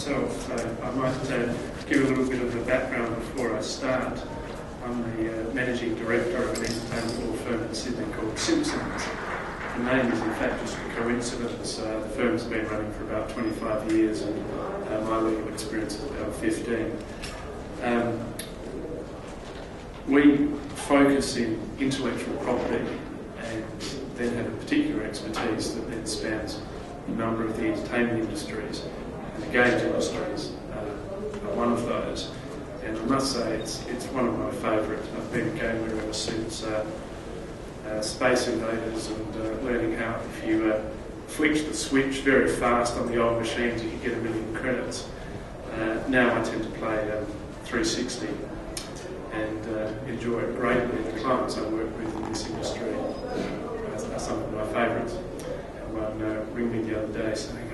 myself. I might give a little bit of a background before I start. I'm the managing director of an entertainment law firm in Sydney called Simpsons. The name is in fact just a coincidence. The firm's been running for about 25 years and my legal experience is about 15. We focus in intellectual property and then have a particular expertise that then spans a number of the entertainment industries, and the games industries are one of those. And I must say it's one of my favourite. I've been a gamer ever since Space Invaders and learning how if you flick the switch very fast on the old machines you could get 1 million credits. Now I tend to play 360 and enjoy it greatly. The clients I work with in this industry are some of my favourites. One ring me the other day saying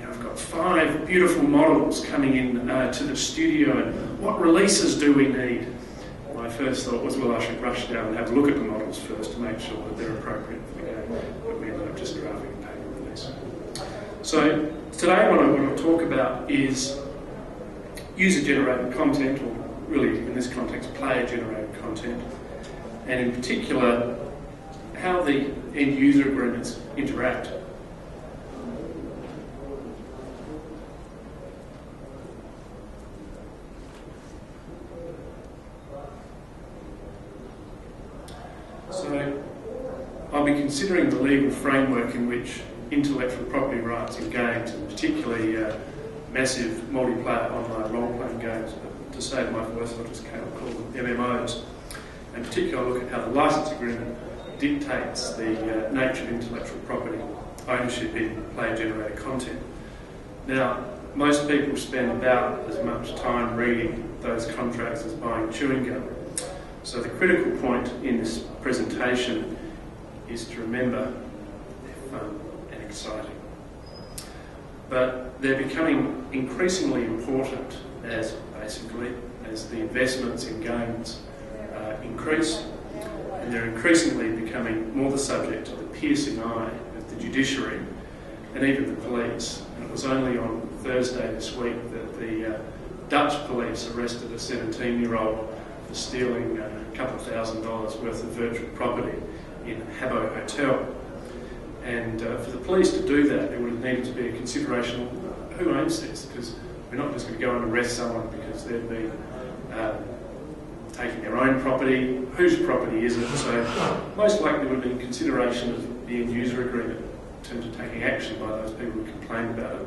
I've got 5 beautiful models coming in to the studio, and what releases do we need? My first thought was, well, I should rush down and have a look at the models first to make sure that they're appropriate for the game, but we ended up just drafting a paper release. So today what I want to talk about is user-generated content, or really in this context player-generated content, and in particular how the end-user agreements interact. So I'll be considering the legal framework in which intellectual property rights in games, and particularly massive multiplayer online role-playing games, but to save my voice I'll just call them MMOs, and particularly I'll look at how the license agreement dictates the nature of intellectual property ownership in player-generated content. Now, most people spend about as much time reading those contracts as buying chewing gum. So the critical point in this presentation is to remember they're fun and exciting. But they're becoming increasingly important as the investments in games increase, and they're increasingly becoming more the subject of the piercing eye of the judiciary and even the police. And it was only on Thursday this week that the Dutch police arrested a 17-year-old for stealing a couple of $1,000s worth of virtual property in Habbo Hotel. And for the police to do that, there would have needed to be a consideration of who owns this, because we're not just going to go and arrest someone because they've been taking their own property. Whose property is it? So most likely there would have been consideration of the end-user agreement in terms of taking action by those people who complained about it.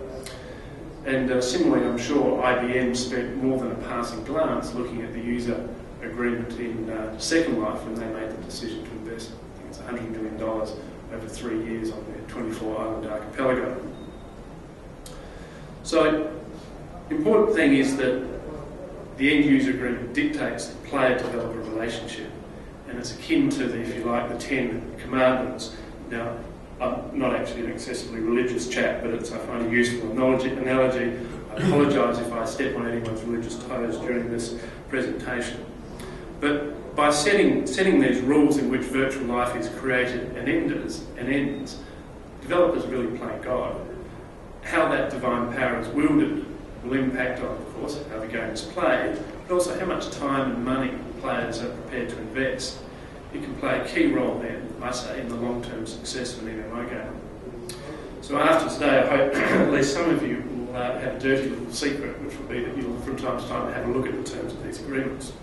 And similarly, I'm sure IBM spent more than a passing glance looking at the user agreement in Second Life when they made the decision to invest, I think it's $100 million over 3 years on their 24-island archipelago. So the important thing is that the end-user agreement dictates the player-developer relationship, and it's akin to the, if you like, the 10 commandments. Now, I'm not actually an excessively religious chap, but I find a useful analogy. I apologise if I step on anyone's religious toes during this presentation. But by setting these rules in which virtual life is created and ends, developers really play God. How that divine power is wielded will impact on, of course, how the game is played, but also how much time and money players are prepared to invest. It can play a key role then, I say, in the long-term success of an MMO game. So after today, I hope at least some of you will have a dirty little secret, which will be that you'll from time to time have a look at the terms of these agreements.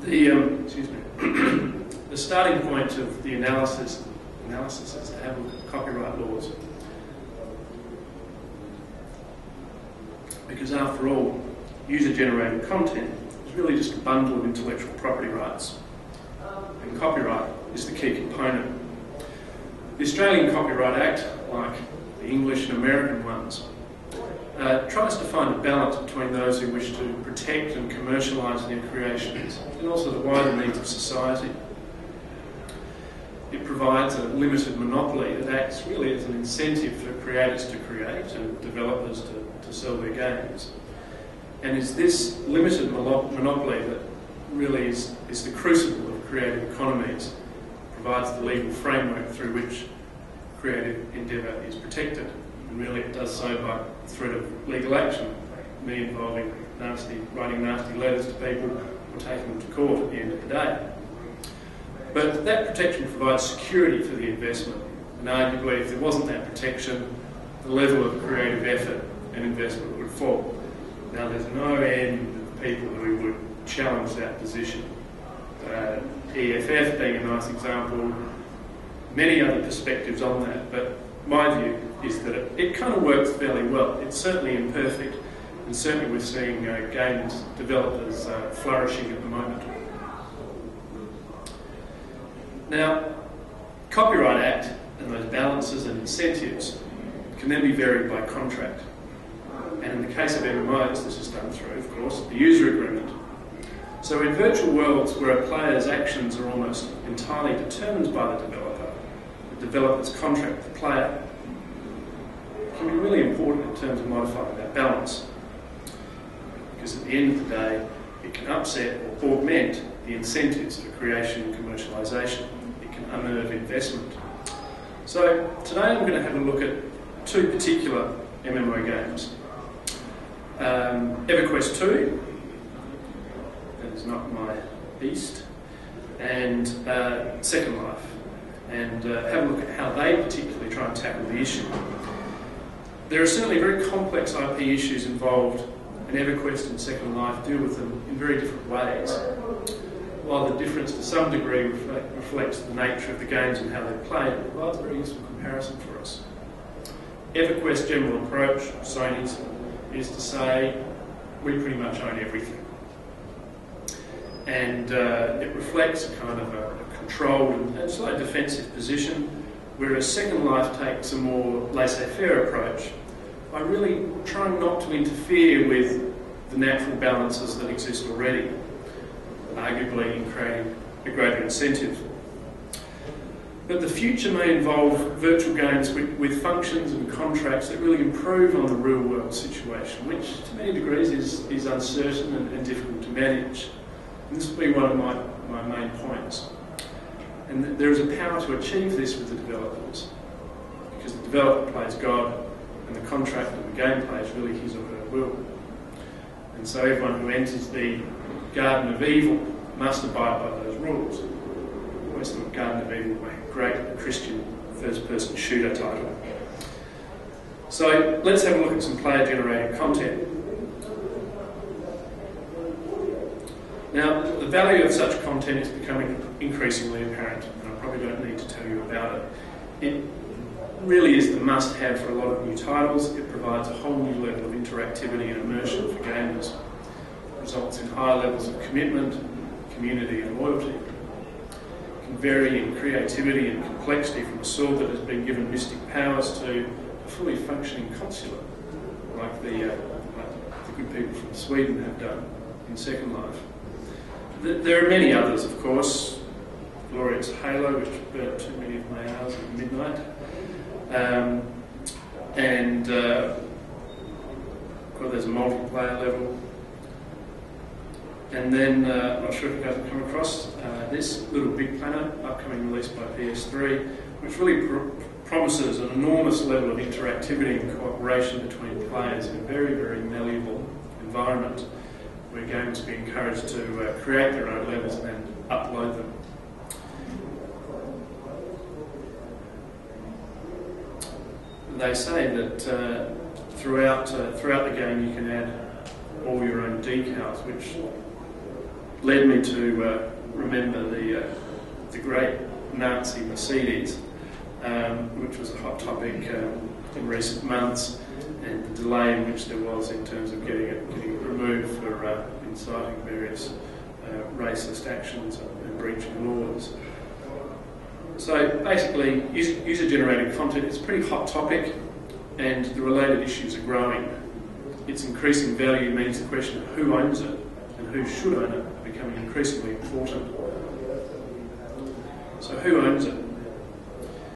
The starting point of the analysis is to have a look at copyright laws. Because after all, user-generated content is really just a bundle of intellectual property rights. And copyright is the key component. The Australian Copyright Act, like the English and American ones, tries to find a balance between those who wish to protect and commercialise their creations and also the wider needs of society. It provides a limited monopoly that acts really as an incentive for creators to create and developers to sell their games. And it's this limited monopoly that really is the crucible of creative economies, provides the legal framework through which creative endeavour is protected. And really it does so by threat of legal action, me involving writing nasty letters to people or taking them to court at the end of the day. But that protection provides security for the investment, and arguably if there wasn't that protection, the level of creative effort and investment would fall. Now there's no end of people who would challenge that position. EFF being a nice example, many other perspectives on that, but my view is that it kind of works fairly well. It's certainly imperfect, and certainly we're seeing games developers flourishing at the moment. Now, Copyright Act and those balances and incentives can then be varied by contract. And in the case of MMOs, this is done through, of course, the user agreement. So in virtual worlds where a player's actions are almost entirely determined by the developer's contract with the player can be really important in terms of modifying that balance. Because at the end of the day, it can upset or augment the incentives for creation and commercialisation. It can unnerve investment. So today I'm going to have a look at two particular MMO games. EverQuest 2, that is not my beast, and Second Life, and have a look at how they particularly try and tackle the issue. There are certainly very complex IP issues involved, and EverQuest and Second Life deal with them in very different ways. While the difference to some degree reflects the nature of the games and how they're played, it provides a very useful comparison for us. EverQuest's general approach, Sony's, is to say we pretty much own everything. And it reflects a kind of a controlled and slightly defensive position, whereas Second Life takes a more laissez-faire approach by really trying not to interfere with the natural balances that exist already, arguably in creating a greater incentive. But the future may involve virtual games with functions and contracts that really improve on the real-world situation, which to many degrees is uncertain and difficult to manage. And this will be one of my main points. And there is a power to achieve this with the developers, because the developer plays God, and the contract and the gameplay is really his or her will. And so everyone who enters the Garden of Evil must abide by those rules. I always thought Garden of Evil was a great Christian first-person shooter title. So let's have a look at some player-generated content. Now, the value of such content is becoming increasingly apparent, and I probably don't need to tell you about it. It really is the must-have for a lot of new titles. It provides a whole new level of interactivity and immersion for gamers. It results in high levels of commitment, community and loyalty. It can vary in creativity and complexity from a sword that has been given mystic powers to a fully functioning consulate, like the good people from Sweden have done in Second Life. There are many others, of course. Glorious Halo, which burnt too many of my hours at midnight. There's a multiplayer level. And then, I'm not sure if you guys have come across this, Little Big Planet, upcoming release by PS3, which really promises an enormous level of interactivity and cooperation between players in a very, very malleable environment, where gamers will be encouraged to create their own levels and upload them. They say that throughout the game you can add all your own decals, which led me to remember the great Nazi Mercedes, which was a hot topic in recent months, and the delay in which there was in terms of getting it removed for inciting various racist actions and breaching laws. So basically, user-generated content is a pretty hot topic, and the related issues are growing. Its increasing value means the question of who owns it and who should own it are becoming increasingly important. So who owns it?